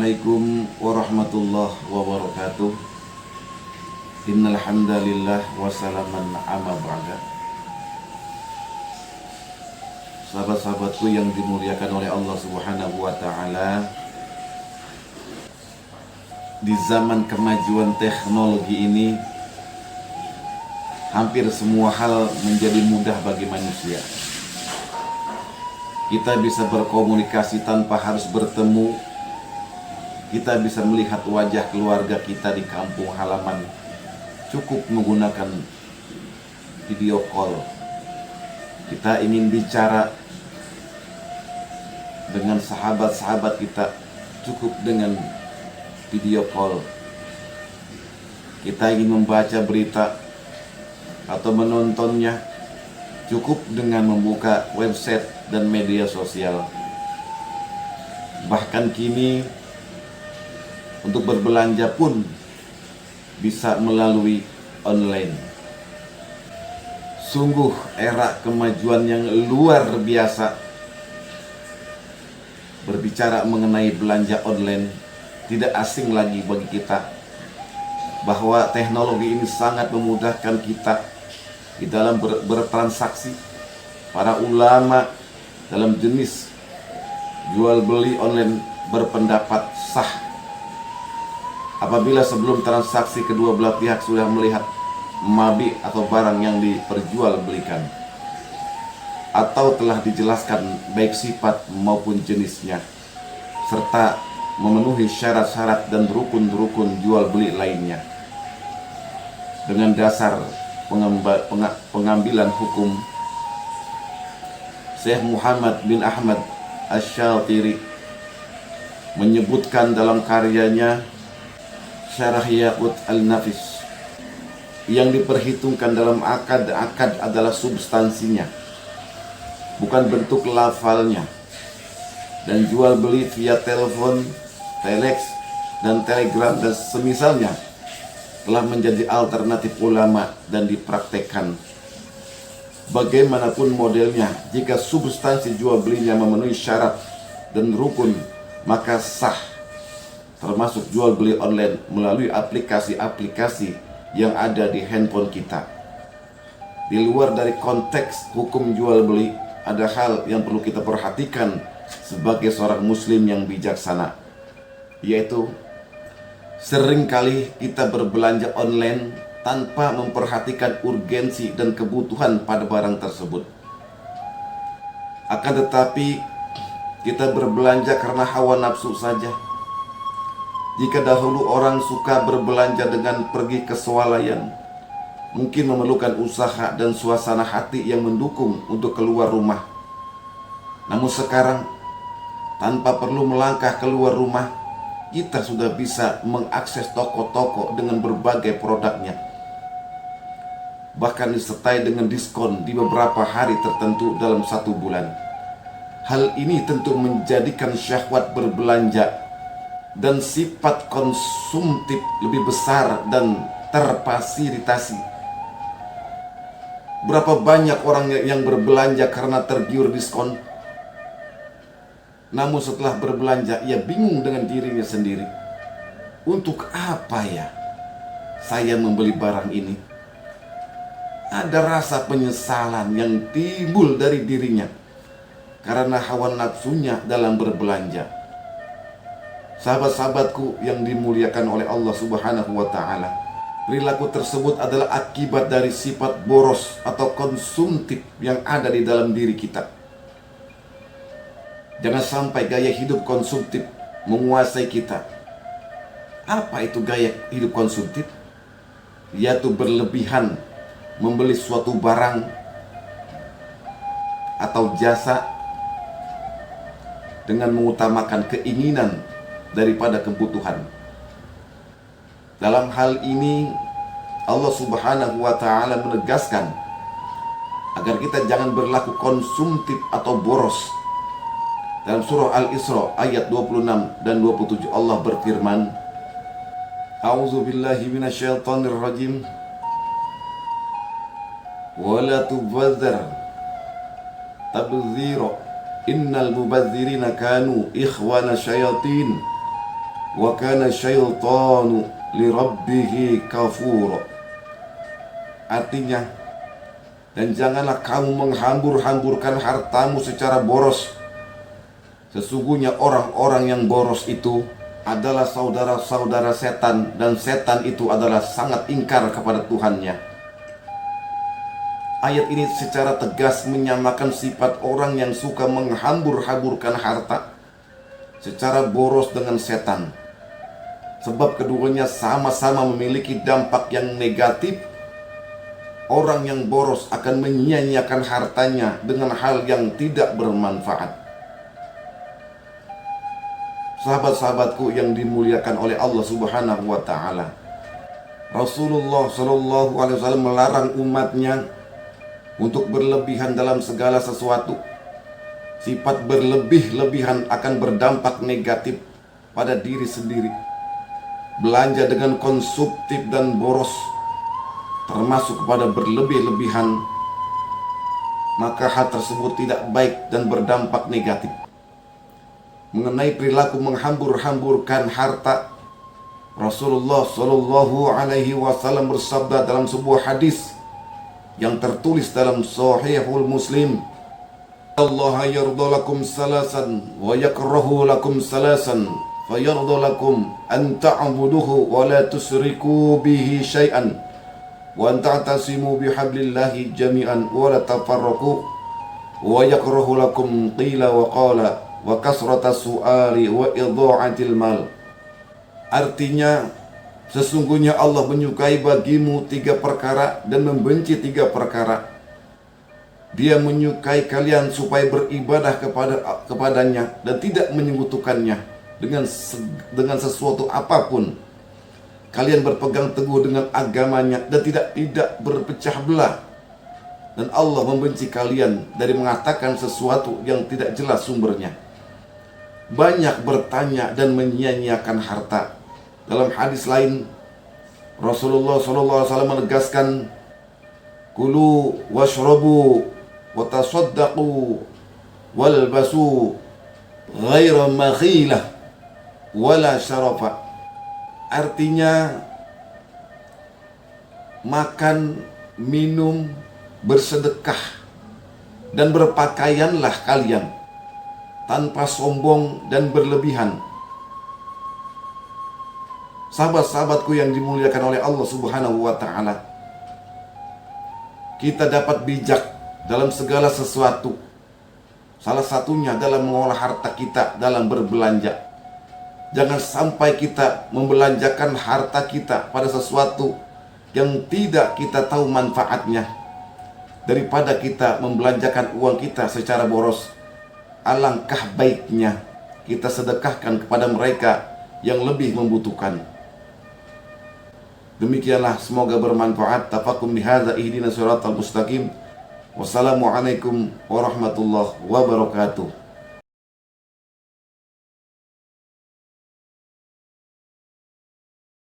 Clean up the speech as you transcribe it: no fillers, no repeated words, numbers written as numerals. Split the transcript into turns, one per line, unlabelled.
Assalamualaikum warahmatullahi wabarakatuh. Innal hamdalillah wa salaman amma ba'da. Sahabat-sahabatku yang dimuliakan oleh Allah Subhanahu wa taala, di zaman kemajuan teknologi ini hampir semua hal menjadi mudah bagi manusia. Kita bisa berkomunikasi tanpa harus bertemu. Kita bisa melihat wajah keluarga kita di kampung halaman, cukup menggunakan video call. Kita ingin bicara dengan sahabat-sahabat kita, cukup dengan video call. Kita ingin membaca berita atau menontonnya, cukup dengan membuka website dan media sosial. Bahkan kini untuk berbelanja pun bisa melalui online. Sungguh era kemajuan yang luar biasa. Berbicara mengenai belanja online, tidak asing lagi bagi kita bahwa teknologi ini sangat memudahkan kita di dalam bertransaksi. Para ulama dalam jenis jual beli online berpendapat sah apabila sebelum transaksi kedua belah pihak sudah melihat mabi atau barang yang diperjualbelikan, atau telah dijelaskan baik sifat maupun jenisnya, serta memenuhi syarat-syarat dan rukun-rukun jual beli lainnya. Dengan dasar pengambilan hukum, Syekh Muhammad bin Ahmad Asy-Syatiri menyebutkan dalam karyanya Syarah Yaqut Al-Nafis, yang diperhitungkan dalam akad adalah substansinya, bukan bentuk lafalnya. Dan jual beli via telepon, telex, dan telegram dan semisalnya telah menjadi alternatif ulama dan dipraktekkan. Bagaimanapun modelnya, jika substansi jual belinya memenuhi syarat dan rukun, maka sah, termasuk jual beli online melalui aplikasi-aplikasi yang ada di handphone kita. Di luar dari konteks hukum jual beli, ada hal yang perlu kita perhatikan sebagai seorang muslim yang bijaksana, yaitu seringkali kita berbelanja online tanpa memperhatikan urgensi dan kebutuhan pada barang tersebut. Akan tetapi kita berbelanja karena hawa nafsu saja. Jika dahulu orang suka berbelanja dengan pergi ke swalayan, mungkin memerlukan usaha dan suasana hati yang mendukung untuk keluar rumah. Namun sekarang, tanpa perlu melangkah keluar rumah, kita sudah bisa mengakses toko-toko dengan berbagai produknya. Bahkan disertai dengan diskon di beberapa hari tertentu dalam satu bulan. Hal ini tentu menjadikan syahwat berbelanja dan sifat konsumtif lebih besar dan terfasilitasi. Berapa banyak orang yang berbelanja karena tergiur diskon, namun setelah berbelanja ia bingung dengan dirinya sendiri. Untuk apa ya saya membeli barang ini? Ada rasa penyesalan yang timbul dari dirinya karena hawa nafsunya dalam berbelanja. Sahabat-sahabatku yang dimuliakan oleh Allah Subhanahu wa taala, perilaku tersebut adalah akibat dari sifat boros atau konsumtif yang ada di dalam diri kita. Jangan sampai gaya hidup konsumtif menguasai kita. Apa itu gaya hidup konsumtif? Yaitu berlebihan membeli suatu barang atau jasa dengan mengutamakan keinginan daripada kebutuhan. Dalam hal ini Allah Subhanahu wa taala menegaskan agar kita jangan berlaku konsumtif atau boros. Dalam surah Al-Isra ayat 26 dan 27 Allah berfirman, A'udzubillahi minasyaitonir rajim. Wala tubadzir tabdzira innal mubadzirina kanu ikhwana syayatin wa kana syaitanu lirabbih kafura. Artinya, dan janganlah kamu menghambur-hamburkan hartamu secara boros. Sesungguhnya orang-orang yang boros itu adalah saudara-saudara setan, dan setan itu adalah sangat ingkar kepada Tuhannya. Ayat ini secara tegas menyamakan sifat orang yang suka menghambur-hamburkan harta secara boros dengan setan. Sebab keduanya sama-sama memiliki dampak yang negatif. Orang yang boros akan menyia-nyiakan hartanya dengan hal yang tidak bermanfaat. Sahabat-sahabatku yang dimuliakan oleh Allah Subhanahu wa taala, Rasulullah Shallallahu alaihi wasallam melarang umatnya untuk berlebihan dalam segala sesuatu. Sifat berlebih-lebihan akan berdampak negatif pada diri sendiri. Belanja dengan konsumtif dan boros, termasuk kepada berlebih-lebihan, maka hal tersebut tidak baik dan berdampak negatif. Mengenai perilaku menghambur-hamburkan harta, Rasulullah Shallallahu alaihi wasallam bersabda dalam sebuah hadis yang tertulis dalam Sahihul Muslim, Allah yarda lakum salasan wa yakrahu lakum salasan, fayarda lakum an ta'buduhu wa la tusriku bihi syai'an wa an ta'tasimu bihablillahi jami'an wa la tafarraqu wa yakrahu lakum qila wa qala wa kasrata su'ali wa idha'atil mal. Artinya, sesungguhnya Allah menyukai bagimu 3 perkara dan membenci 3 perkara. Dia menyukai kalian supaya beribadah kepadanya dan tidak menyekutukannya dengan sesuatu apapun. Kalian berpegang teguh dengan agamanya dan tidak berpecah belah. Dan Allah membenci kalian dari mengatakan sesuatu yang tidak jelas sumbernya. Banyak bertanya dan menyia-nyiakan harta. Dalam hadis lain, Rasulullah SAW menegaskan, kulu washrabu watasaddaqu walbasu ghaira makhilah wala syarafa. Artinya, makan, minum, bersedekah, dan berpakaianlah kalian tanpa sombong dan berlebihan. Sahabat-sahabatku yang dimuliakan oleh Allah Subhanahu wa ta'ala, kita dapat bijak dalam segala sesuatu. Salah satunya dalam mengolah harta kita dalam berbelanja. Jangan sampai kita membelanjakan harta kita pada sesuatu yang tidak kita tahu manfaatnya. Daripada kita membelanjakan uang kita secara boros, alangkah baiknya kita sedekahkan kepada mereka yang lebih membutuhkan. Demikianlah, semoga bermanfaat. Tafakum bihadza ihdinas siratal mustaqim. Wassalamualaikum warahmatullahi wabarakatuh.